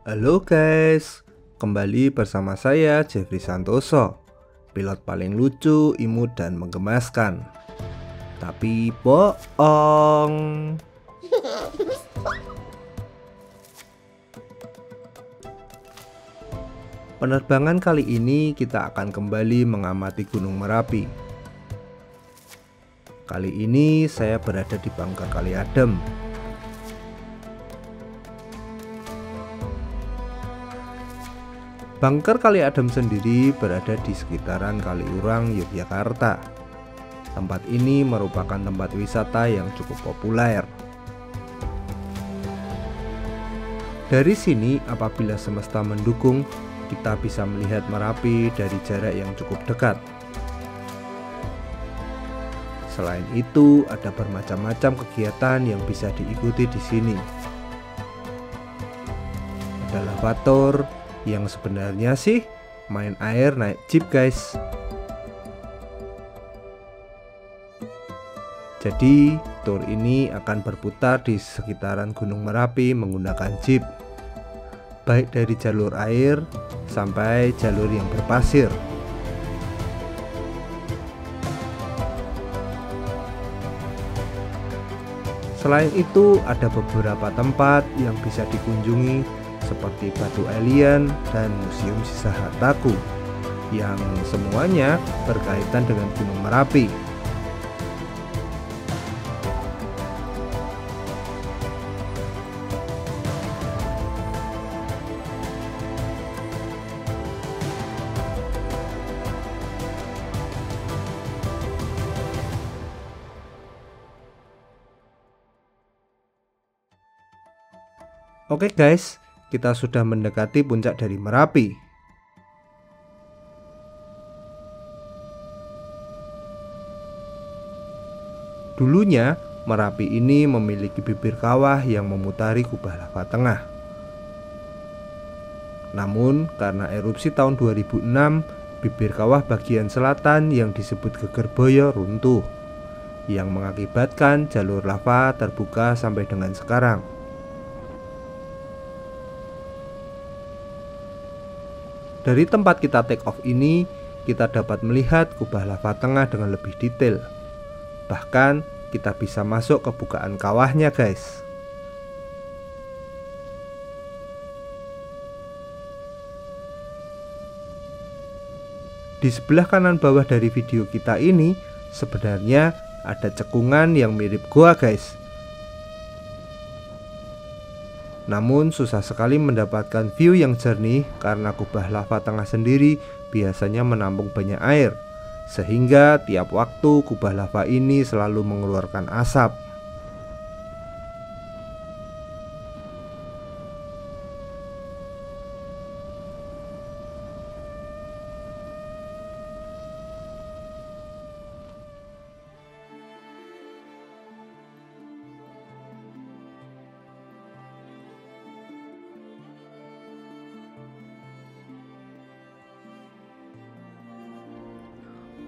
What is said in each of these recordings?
Halo guys, kembali bersama saya Jeffrey Santoso, pilot paling lucu, imut dan menggemaskan. Tapi bohong. Penerbangan kali ini kita akan kembali mengamati Gunung Merapi. Kali ini saya berada di Bangker Kali Adem. Bangker Kali Adem sendiri berada di sekitaran Kaliurang, Yogyakarta. Tempat ini merupakan tempat wisata yang cukup populer. Dari sini, apabila semesta mendukung, kita bisa melihat Merapi dari jarak yang cukup dekat. Selain itu, ada bermacam-macam kegiatan yang bisa diikuti di sini. Ada lavator, yang sebenarnya sih main air naik jeep guys. Jadi tour ini akan berputar di sekitaran Gunung Merapi menggunakan jeep, baik dari jalur air sampai jalur yang berpasir. Selain itu ada beberapa tempat yang bisa dikunjungi seperti Batu Alien dan Museum Sisa Hartaku yang semuanya berkaitan dengan Gunung Merapi. Oke guys, kita sudah mendekati puncak dari Merapi. Dulunya, Merapi ini memiliki bibir kawah yang memutari kubah lava tengah. Namun, karena erupsi tahun 2006, bibir kawah bagian selatan yang disebut Gegerboyo runtuh, yang mengakibatkan jalur lava terbuka sampai dengan sekarang. Dari tempat kita take off ini, kita dapat melihat kubah lava tengah dengan lebih detail. Bahkan, kita bisa masuk ke bukaan kawahnya guys. Di sebelah kanan bawah dari video kita ini, sebenarnya ada cekungan yang mirip goa guys. Namun susah sekali mendapatkan view yang jernih karena kubah lava tengah sendiri biasanya menampung banyak air, sehingga tiap waktu kubah lava ini selalu mengeluarkan asap.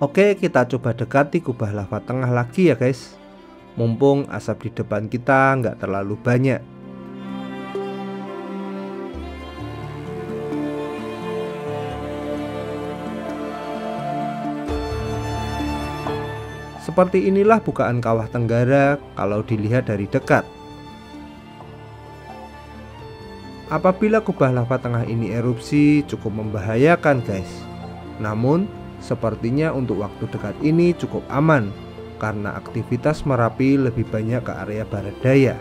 Oke, kita coba dekati kubah lava tengah lagi ya guys. Mumpung asap di depan kita nggak terlalu banyak. Seperti inilah bukaan kawah Tenggara kalau dilihat dari dekat. Apabila kubah lava tengah ini erupsi cukup membahayakan guys. Namun sepertinya untuk waktu dekat ini cukup aman karena aktivitas Merapi lebih banyak ke area barat daya.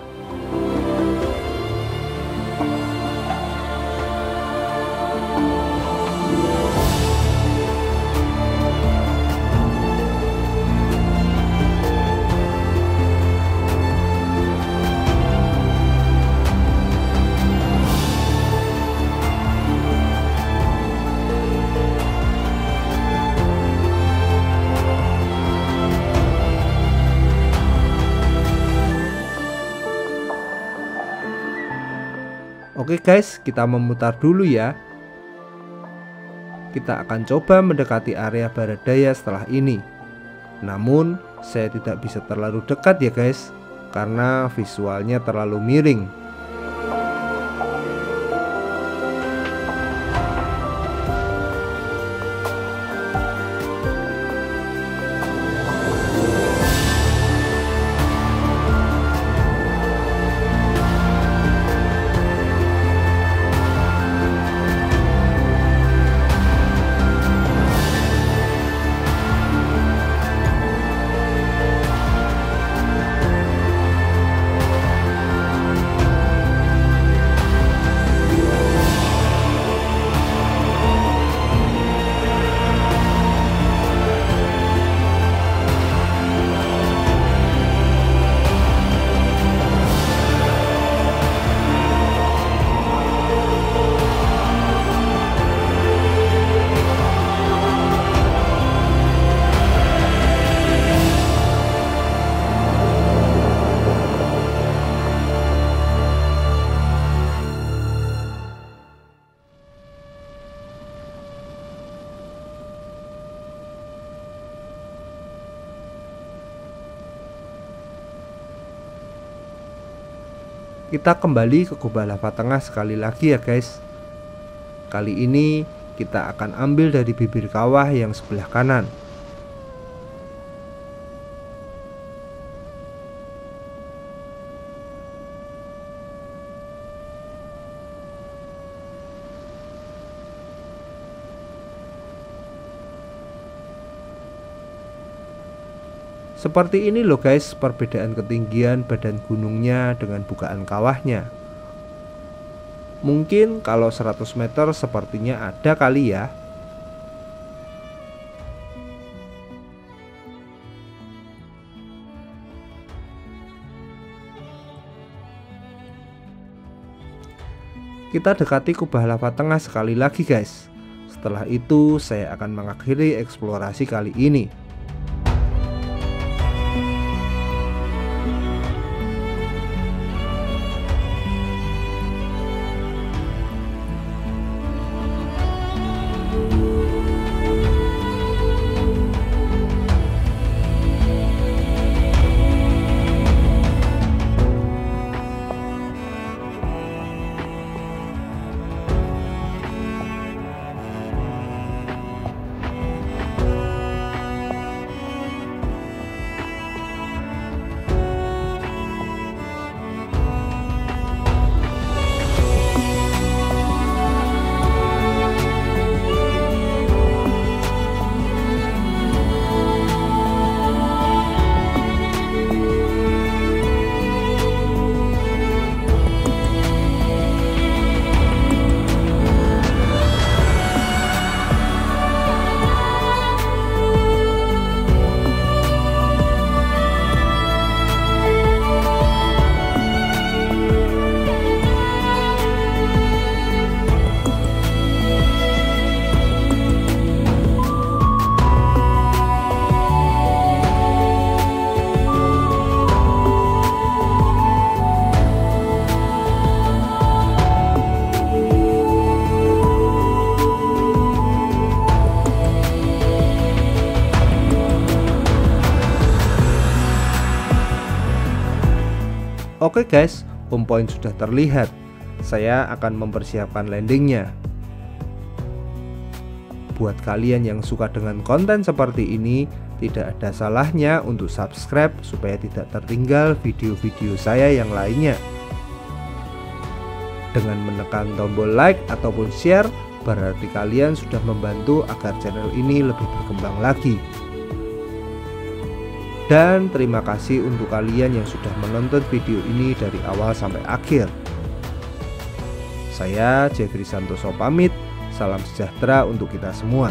Oke guys, kita memutar dulu ya. Kita akan coba mendekati area barat daya setelah ini. Namun, saya tidak bisa terlalu dekat ya guys, karena visualnya terlalu miring. Kita kembali ke kubah lava tengah sekali lagi ya guys. Kali ini kita akan ambil dari bibir kawah yang sebelah kanan. Seperti ini loh guys perbedaan ketinggian badan gunungnya dengan bukaan kawahnya. Mungkin kalau 100 meter sepertinya ada kali ya. Kita dekati kubah lava tengah sekali lagi guys. Setelah itu saya akan mengakhiri eksplorasi kali ini. Oke guys, home point sudah terlihat. Saya akan mempersiapkan landingnya. Buat kalian yang suka dengan konten seperti ini, tidak ada salahnya untuk subscribe supaya tidak tertinggal video-video saya yang lainnya. Dengan menekan tombol like ataupun share, berarti kalian sudah membantu agar channel ini lebih berkembang lagi. Dan terima kasih untuk kalian yang sudah menonton video ini dari awal sampai akhir. Saya Jeffrey Santoso pamit, salam sejahtera untuk kita semua.